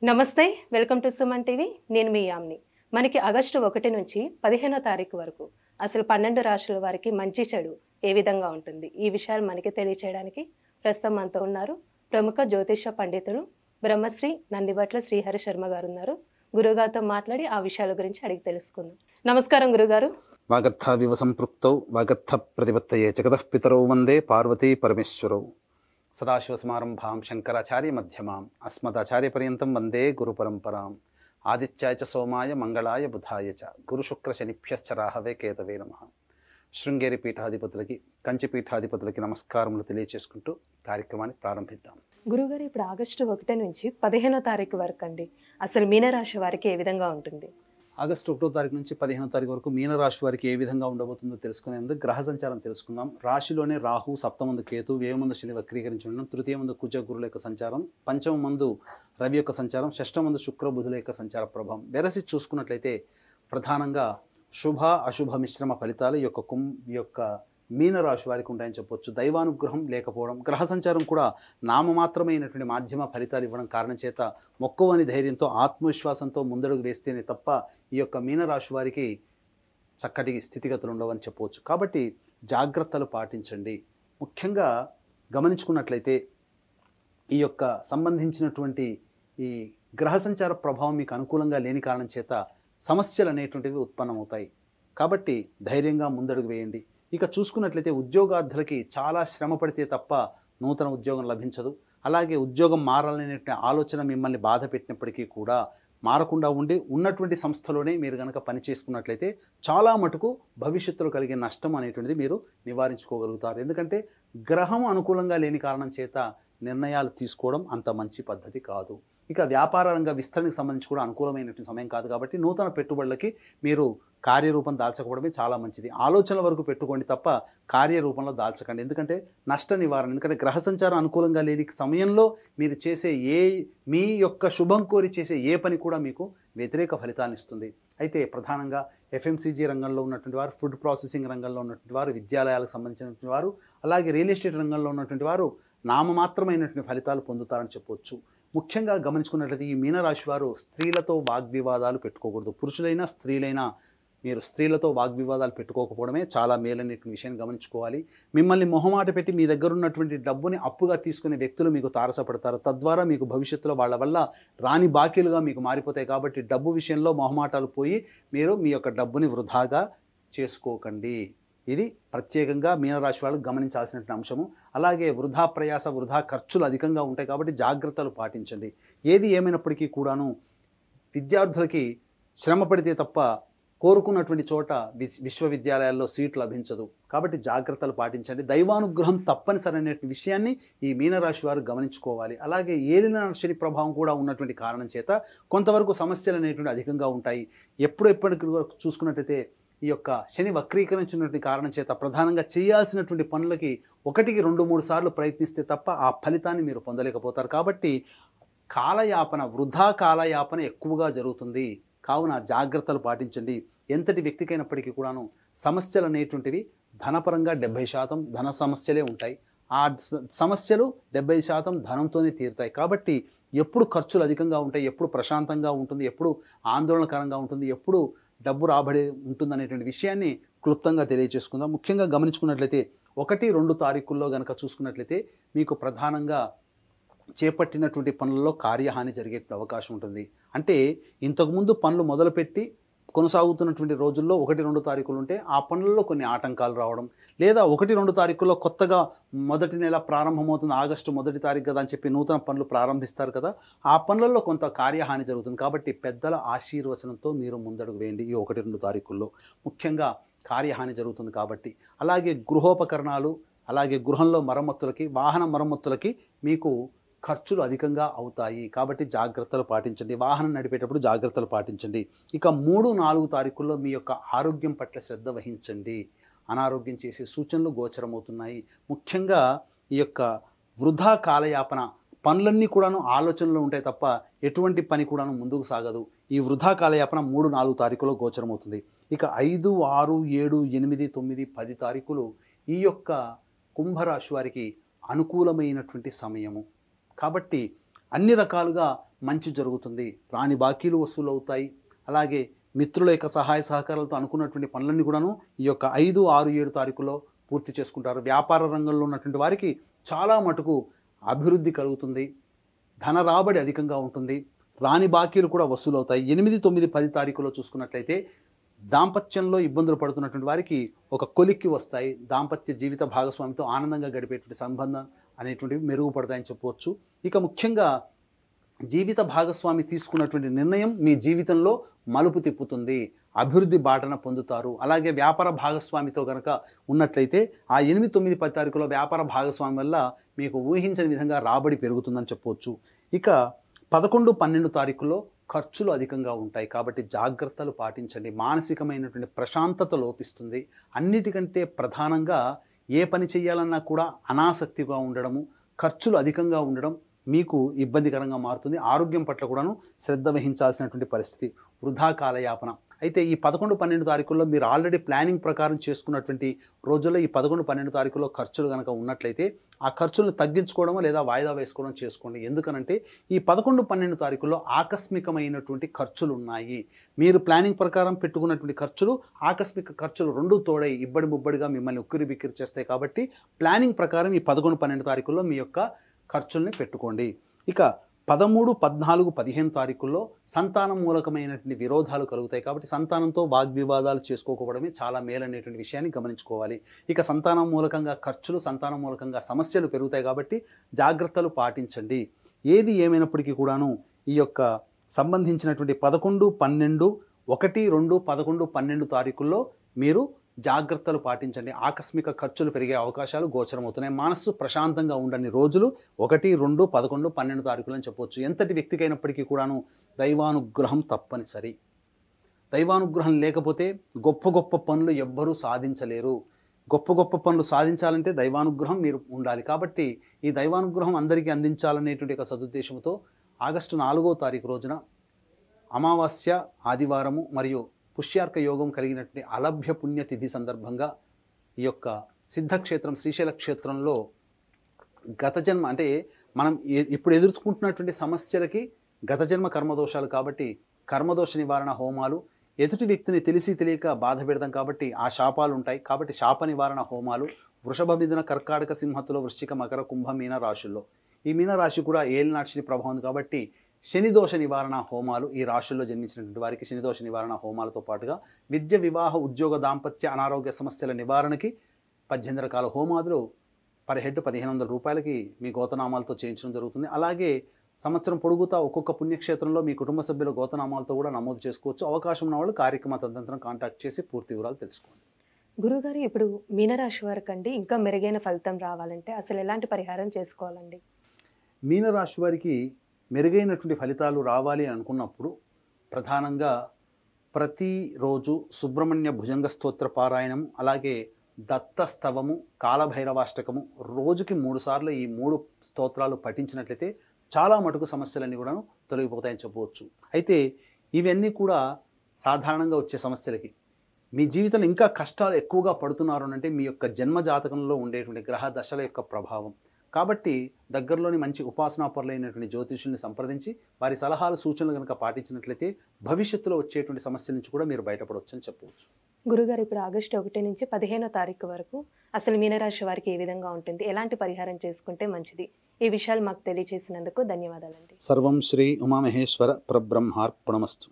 నమస్తే. Welcome to Suman TV. నేను మీ యామ్ని. మనకి ఆగస్టు 1 నుంచి 15వ తారీఖు వరకు అసలు 12 రాశుల వారికి మంచి చెడు ఏ విధంగా ఉంటుంది? ఈ విషయాలు మనకి తెలియచేయడానికి ప్రస్తుతం మనతో ఉన్నారు ప్రముఖ జ్యోతిష పండితులు బ్రహ్మశ్రీ నందిబట్ల శ్రీహరి శర్మ గారు ఉన్నారు. గురుగారితో మాట్లాడి ఆ విషయాల గురించి అడిగి తెలుసుకుందాం. నమస్కారం గురుగారు. వాగర్థావివ సంపృక్తౌ వాగర్థ ప్రతిపత్తయే జగతః పితరౌ వందే పార్వతీ పరమేశ్వరౌ సదాశివసమారంభాం శంకరాచార్య మధ్యమాం అస్మదాచార్యపర్యంతం వందే గురుపరంపరాం ఆదిత్యాయ చ సోమాయ మంగళాయ బుధాయ చ గురుశుక్రశనిభ్యశ్చ రాహవే కేతవే నమః. శృంగేరి పీఠాధిపతులకి కంచి పీఠాధిపతులకి నమస్కారములు తెలియచేసుకుంటూ కార్యక్రమాన్ని ప్రారంభిద్దాం. గురుగారు, ఇప్పుడు ఆగస్టు 1 నుంచి 15వ తారీఖు వరకు అండి అసలు మీనరాశి వారికి ఏ విధంగా ఉంటుంది? ఆగస్టు 1వ తారీఖు నుంచి 15వ తారీఖు వరకు మీనరాశి వారికి ఏ విధంగా ఉండబోతుందో తెలుసుకునే ముందు గ్రహ సంచారం తెలుసుకుందాం. రాశిలోనే రాహు, సప్తమందు కేతు, వ్యయమందు శని వక్రీకరించి ఉండడం, తృతీయమందు కుజ గురుల యొక్క సంచారం, పంచమందు రవి యొక్క సంచారం, షష్టమందు శుక్ర బుధుల యొక్క సంచార ప్రభావం వెరసి చూసుకున్నట్లయితే ప్రధానంగా శుభ అశుభ మిశ్రమ ఫలితాలు ఈ యొక్క మీనరాశి వారికి ఉంటాయని చెప్పొచ్చు. దైవానుగ్రహం లేకపోవడం, గ్రహ సంచారం కూడా నామమాత్రమైనటువంటి మాధ్యమ ఫలితాలు ఇవ్వడం కారణం చేత మొక్కవని ధైర్యంతో ఆత్మవిశ్వాసంతో ముందడుగు వేస్తేనే తప్ప ఈ యొక్క మీనరాశి వారికి చక్కటి స్థితిగతులు ఉండవని చెప్పవచ్చు. కాబట్టి జాగ్రత్తలు పాటించండి. ముఖ్యంగా గమనించుకున్నట్లయితే ఈ యొక్క సంబంధించినటువంటి ఈ గ్రహ సంచార ప్రభావం మీకు అనుకూలంగా లేని కారణం చేత సమస్యలు అనేటువంటివి ఉత్పన్నమవుతాయి. కాబట్టి ధైర్యంగా ముందడుగు వేయండి. ఇక చూసుకున్నట్లయితే ఉద్యోగార్థులకి చాలా శ్రమ పడితే తప్ప నూతన ఉద్యోగం లభించదు. అలాగే ఉద్యోగం మారాలనే ఆలోచన మిమ్మల్ని బాధ పెట్టినప్పటికీ కూడా మారకుండా ఉండి ఉన్నటువంటి సంస్థలోనే మీరు కనుక పని చేసుకున్నట్లయితే చాలా మటుకు భవిష్యత్తులో కలిగే నష్టం అనేటువంటిది మీరు నివారించుకోగలుగుతారు. ఎందుకంటే గ్రహం అనుకూలంగా లేని కారణం చేత నిర్ణయాలు తీసుకోవడం అంత మంచి పద్ధతి కాదు. ఇక వ్యాపార రంగ విస్తరణకు సంబంధించి కూడా అనుకూలమైనటువంటి సమయం కాదు. కాబట్టి నూతన పెట్టుబడులకి మీరు కార్యరూపం దాల్చకపోవడమే చాలా మంచిది. ఆలోచనల వరకు పెట్టుకోండి తప్ప కార్యరూపంలో దాల్చకండి. ఎందుకంటే నష్ట నివారణ, ఎందుకంటే గ్రహ సంచారం అనుకూలంగా లేని సమయంలో మీరు చేసే మీ యొక్క శుభం కోరి చేసే ఏ పని కూడా మీకు వ్యతిరేక ఫలితాన్ని ఇస్తుంది. అయితే ప్రధానంగా ఎఫ్ఎంసీజీ రంగంలో ఉన్నటువంటి వారు, ఫుడ్ ప్రాసెసింగ్ రంగంలో ఉన్నటువంటి వారు, విద్యాలయాలకు సంబంధించినటువంటి వారు, అలాగే రియల్ ఎస్టేట్ రంగంలో ఉన్నటువంటి వారు నామమాత్రమైనటువంటి ఫలితాలు పొందుతారని చెప్పవచ్చు. ముఖ్యంగా గమనించుకున్నట్లయితే ఈ మీనరాశి వారు స్త్రీలతో వాగ్వివాదాలు పెట్టుకోకూడదు. పురుషులైనా స్త్రీలైనా మీరు స్త్రీలతో వాగ్వివాదాలు పెట్టుకోకపోవడమే చాలా మేలనేటువంటి విషయాన్ని గమనించుకోవాలి. మిమ్మల్ని మొహమాట పెట్టి మీ దగ్గర ఉన్నటువంటి డబ్బుని అప్పుగా తీసుకునే వ్యక్తులు మీకు తారసపడతారు. తద్వారా మీకు భవిష్యత్తులో వాళ్ళ వల్ల రాని బాకీలుగా మీకు మారిపోతాయి. కాబట్టి డబ్బు విషయంలో మొహమాటాలు పోయి మీరు మీ యొక్క డబ్బుని వృధాగా చేసుకోకండి. ఇది ప్రత్యేకంగా మీనరాశి వాళ్ళు గమనించాల్సినటువంటి అంశము. అలాగే వృధా ప్రయాస, వృధా ఖర్చులు అధికంగా ఉంటాయి. కాబట్టి జాగ్రత్తలు పాటించండి. ఏది ఏమైనప్పటికీ కూడాను విద్యార్థులకి శ్రమ పడితే తప్ప కోరుకున్నటువంటి చోట విశ్వవిద్యాలయాల్లో సీట్ లభించదు. కాబట్టి జాగ్రత్తలు పాటించండి. దైవానుగ్రహం తప్పనిసరి అనే విషయాన్ని ఈ మీనరాశి వారు గమనించుకోవాలి. అలాగే ఏలిన శని ప్రభావం కూడా ఉన్నటువంటి కారణం చేత కొంతవరకు సమస్యలు అనేటువంటి అధికంగా ఉంటాయి. ఎప్పటికి చూసుకున్నట్టయితే ఈ యొక్క శని వక్రీకరించినటువంటి కారణం చేత ప్రధానంగా చేయాల్సినటువంటి పనులకి 1కి 2-3 సార్లు ప్రయత్నిస్తే తప్ప ఆ ఫలితాన్ని మీరు పొందలేకపోతారు. కాబట్టి కాలయాపన, వృధా కాలయాపన ఎక్కువగా జరుగుతుంది. కావున జాగ్రత్తలు పాటించండి. ఎంతటి వ్యక్తికైనప్పటికీ కూడాను సమస్యలు అనేటువంటివి ధనపరంగా 70% ధన సమస్యలే ఉంటాయి. ఆ సమస్యలు 70% ధనంతోనే తీరుతాయి. కాబట్టి ఎప్పుడు ఖర్చులు అధికంగా ఉంటాయి, ఎప్పుడు ప్రశాంతంగా ఉంటుంది, ఎప్పుడు ఆందోళనకరంగా ఉంటుంది, ఎప్పుడు డబ్బు రాబడి ఉంటుందనేటువంటి విషయాన్ని క్లుప్తంగా తెలియజేసుకుందాం. ముఖ్యంగా గమనించుకున్నట్లయితే 1-2 తారీఖుల్లో కనుక చూసుకున్నట్లయితే మీకు ప్రధానంగా చేపట్టినటువంటి పనుల్లో కార్యహాని జరిగే అవకాశం ఉంటుంది. అంటే ఇంతకుముందు పనులు మొదలుపెట్టి కొనసాగుతున్నటువంటి రోజుల్లో 1-2 తారీఖులు ఉంటే ఆ పనుల్లో కొన్ని ఆటంకాలు రావడం, లేదా 1-2 తారీఖుల్లో కొత్తగా మొదటి నెల ప్రారంభమవుతుంది, ఆగస్టు 1 తారీఖు కదా అని చెప్పి నూతన పనులు ప్రారంభిస్తారు కదా, ఆ పనులలో కొంత కార్యహాని జరుగుతుంది. కాబట్టి పెద్దల ఆశీర్వచనంతో మీరు ముందడుగు వేయండి. ఈ 1-2 తారీఖుల్లో ముఖ్యంగా కార్యహాని జరుగుతుంది. కాబట్టి అలాగే గృహోపకరణాలు, అలాగే గృహంలో మరమ్మతులకి, వాహన మరమ్మతులకి మీకు ఖర్చులు అధికంగా అవుతాయి. కాబట్టి జాగ్రత్తలు పాటించండి. వాహనం నడిపేటప్పుడు జాగ్రత్తలు పాటించండి. ఇక 3-4 తారీఖుల్లో మీ యొక్క ఆరోగ్యం పట్ల శ్రద్ధ వహించండి. అనారోగ్యం చేసే సూచనలు గోచరమవుతున్నాయి. ముఖ్యంగా ఈ యొక్క వృధా కాలయాపన పనులన్నీ కూడాను ఆలోచనలో ఉంటాయి తప్ప ఎటువంటి పని కూడాను ముందుకు సాగదు. ఈ వృధా కాలయాపన 3-4 తారీఖులో గోచరమవుతుంది. ఇక 5, 6, 7, 8, 9, 10 తారీఖులు ఈ యొక్క కుంభరాశి వారికి అనుకూలమైనటువంటి సమయము. కాబట్టి అన్ని రకాలుగా మంచి జరుగుతుంది. రాని బాకీలు వసూలు అవుతాయి. అలాగే మిత్రుల యొక్క సహాయ సహకారాలతో అనుకున్నటువంటి పనులన్నీ కూడాను ఈ యొక్క 5, 6, 7 తారీఖులో పూర్తి చేసుకుంటారు. వ్యాపార రంగంలో ఉన్నటువంటి వారికి చాలా మటుకు అభివృద్ధి కలుగుతుంది. ధన రాబడి అధికంగా ఉంటుంది. రాని బాకీలు కూడా వసూలు అవుతాయి. 8, 9, 10 తారీఖులో చూసుకున్నట్లయితే దాంపత్యంలో ఇబ్బందులు పడుతున్నటువంటి వారికి ఒక కొలిక్కి వస్తాయి. దాంపత్య జీవిత భాగస్వామితో ఆనందంగా గడిపేటువంటి సంబంధం అనేటువంటివి మెరుగుపడతాయని చెప్పవచ్చు. ఇక ముఖ్యంగా జీవిత భాగస్వామి తీసుకున్నటువంటి నిర్ణయం మీ జీవితంలో మలుపు తిప్పుతుంది. అభివృద్ధి బాటన పొందుతారు. అలాగే వ్యాపార భాగస్వామితో కనుక ఉన్నట్లయితే ఆ 8, 9, 10 తారీఖులో వ్యాపార భాగస్వామి వల్ల మీకు ఊహించని విధంగా రాబడి పెరుగుతుందని చెప్పవచ్చు. ఇక 11, 12 తారీఖులో ఖర్చులు అధికంగా ఉంటాయి. కాబట్టి జాగ్రత్తలు పాటించండి. మానసికమైనటువంటి ప్రశాంతత లోపిస్తుంది. అన్నిటికంటే ప్రధానంగా ఏ పని చేయాలన్నా కూడా అనాసక్తిగా ఉండడము, ఖర్చులు అధికంగా ఉండడం మీకు ఇబ్బందికరంగా మారుతుంది. ఆరోగ్యం పట్ల కూడాను శ్రద్ధ వహించాల్సినటువంటి పరిస్థితి. వృధా కాలయాపన. అయితే ఈ 11, 12 తారీఖుల్లో మీరు ఆల్రెడీ ప్లానింగ్ ప్రకారం చేసుకున్నటువంటి రోజుల్లో ఈ 11, 12 తారీఖుల్లో ఖర్చులు కనుక ఉన్నట్లయితే ఆ ఖర్చులను తగ్గించుకోవడమో లేదా వాయిదా వేసుకోవడం చేసుకోండి. ఎందుకనంటే ఈ 11, 12 తారీఖుల్లో ఆకస్మికమైనటువంటి ఖర్చులు ఉన్నాయి. మీరు ప్లానింగ్ ప్రకారం పెట్టుకున్నటువంటి ఖర్చులు, ఆకస్మిక ఖర్చులు రెండు తోడై ఇబ్బడి ముబ్బడిగా మిమ్మల్ని ఉక్కిరి బిక్కిరి చేస్తాయి. కాబట్టి ప్లానింగ్ ప్రకారం ఈ 11, 12 తారీఖుల్లో మీ యొక్క ఖర్చుల్ని పెట్టుకోండి. ఇక 13, 14, 15 తారీఖుల్లో సంతానం మూలకమైనటువంటి విరోధాలు కలుగుతాయి. కాబట్టి సంతానంతో వాగ్వివాదాలు చేసుకోకపోవడమే చాలా మేలనేటువంటి విషయాన్ని గమనించుకోవాలి. ఇక సంతానం మూలకంగా ఖర్చులు, సంతానం మూలకంగా సమస్యలు పెరుగుతాయి. కాబట్టి జాగ్రత్తలు పాటించండి. ఏది ఏమైనప్పటికీ కూడాను ఈ యొక్క సంబంధించినటువంటి 11, 12, 1, 2, 11, 12 తారీఖుల్లో మీరు జాగ్రత్తలు పాటించండి. ఆకస్మిక ఖర్చులు పెరిగే అవకాశాలు గోచరమవుతున్నాయి. మనస్సు ప్రశాంతంగా ఉండని రోజులు 1, 2, 11, 12 తారీఖులు అని చెప్పవచ్చు. ఎంతటి వ్యక్తికైనప్పటికీ కూడాను దైవానుగ్రహం తప్పనిసరి. దైవానుగ్రహం లేకపోతే గొప్ప గొప్ప పనులు ఎవ్వరూ సాధించలేరు. గొప్ప గొప్ప పనులు సాధించాలంటే దైవానుగ్రహం మీరు ఉండాలి. కాబట్టి ఈ దైవానుగ్రహం అందరికీ అందించాలనేటువంటి ఒక సదుద్దేశంతో ఆగస్టు 4వ తారీఖు రోజున అమావాస్య, ఆదివారము మరియు పుష్యార్క యోగం కలిగినటువంటి అలభ్య పుణ్యతిథి సందర్భంగా ఈ యొక్క సిద్ధక్షేత్రం శ్రీశైల క్షేత్రంలో గత జన్మ అంటే మనం ఇప్పుడు ఎదుర్కొంటున్నటువంటి సమస్యలకి గత జన్మ కర్మదోషాలు. కాబట్టి కర్మదోష నివారణ హోమాలు, ఎదుటి వ్యక్తిని తెలిసి తెలియక బాధ పెడతాం కాబట్టి ఆ శాపాలు ఉంటాయి. కాబట్టి శాప నివారణ హోమాలు వృషభ, మిథున, కర్కాటక, సింహతులో, వృశ్చిక, మకర, కుంభ, మీన రాశుల్లో. ఈ మీన రాశి కూడా ఏలినాటి శని ప్రభావం ఉంది. కాబట్టి శని దోష నివారణ హోమాలు ఈ రాశుల్లో జన్మించినటువంటి వారికి శని దోష నివారణ హోమాలతో పాటుగా విద్య, వివాహ, ఉద్యోగ, దాంపత్య, అనారోగ్య సమస్యల నివారణకి 18 రకాల హోమాదులు పర్ హెడ్ 1500 రూపాయలకి మీ గోతనామాలతో చేయించడం జరుగుతుంది. అలాగే సంవత్సరం పొడుగుతా ఒక్కొక్క పుణ్యక్షేత్రంలో మీ కుటుంబ సభ్యుల గోతనామాలతో కూడా నమోదు చేసుకోవచ్చు. అవకాశం ఉన్న వాళ్ళు కార్యక్రమ తదనంతరం కాంటాక్ట్ చేసి పూర్తి వివరాలు తెలుసుకోండి. గురుగారు, ఇప్పుడు మీనరాశి వారికి అండి ఇంకా మెరుగైన ఫలితం రావాలంటే అసలు ఎలాంటి పరిహారం చేసుకోవాలండి? మీనరాశి వారికి మెరుగైనటువంటి ఫలితాలు రావాలి అనుకున్నప్పుడు ప్రధానంగా ప్రతిరోజు సుబ్రహ్మణ్య భుజంగ స్తోత్ర పారాయణం, అలాగే దత్తస్తవము, కాలభైరవాష్టకము రోజుకి 3 సార్లు ఈ 3 స్తోత్రాలు పఠించినట్లయితే చాలా మటుకు సమస్యలన్నీ కూడా తొలగిపోతాయని చెప్పవచ్చు. అయితే ఇవన్నీ కూడా సాధారణంగా వచ్చే సమస్యలకి మీ జీవితంలో ఇంకా కష్టాలు ఎక్కువగా పడుతున్నారు అంటే మీ యొక్క జన్మ జాతకంలో ఉండేటువంటి గ్రహ దశల యొక్క ప్రభావం. కాబట్టి దగ్గరలోని మంచి ఉపాసనాపరులైనటువంటి జ్యోతిషుల్ని సంప్రదించి వారి సలహాలు, సూచనలు కనుక పాటించినట్లయితే భవిష్యత్తులో వచ్చేటువంటి సమస్యల నుంచి కూడా మీరు బయటపడవచ్చు అని చెప్పవచ్చు. గురుగారు, ఇప్పుడు ఆగస్టు 1 నుంచి 15వ తారీఖు వరకు అసలు మీనరాశి వారికి ఏ విధంగా ఉంటుంది, ఎలాంటి పరిహారం చేసుకుంటే మంచిది, ఈ విషయాలు మాకు తెలియజేసినందుకు ధన్యవాదాలండి. సర్వం శ్రీ ఉమామహేశ్వర పరబ్రహ్మార్పణమస్తు.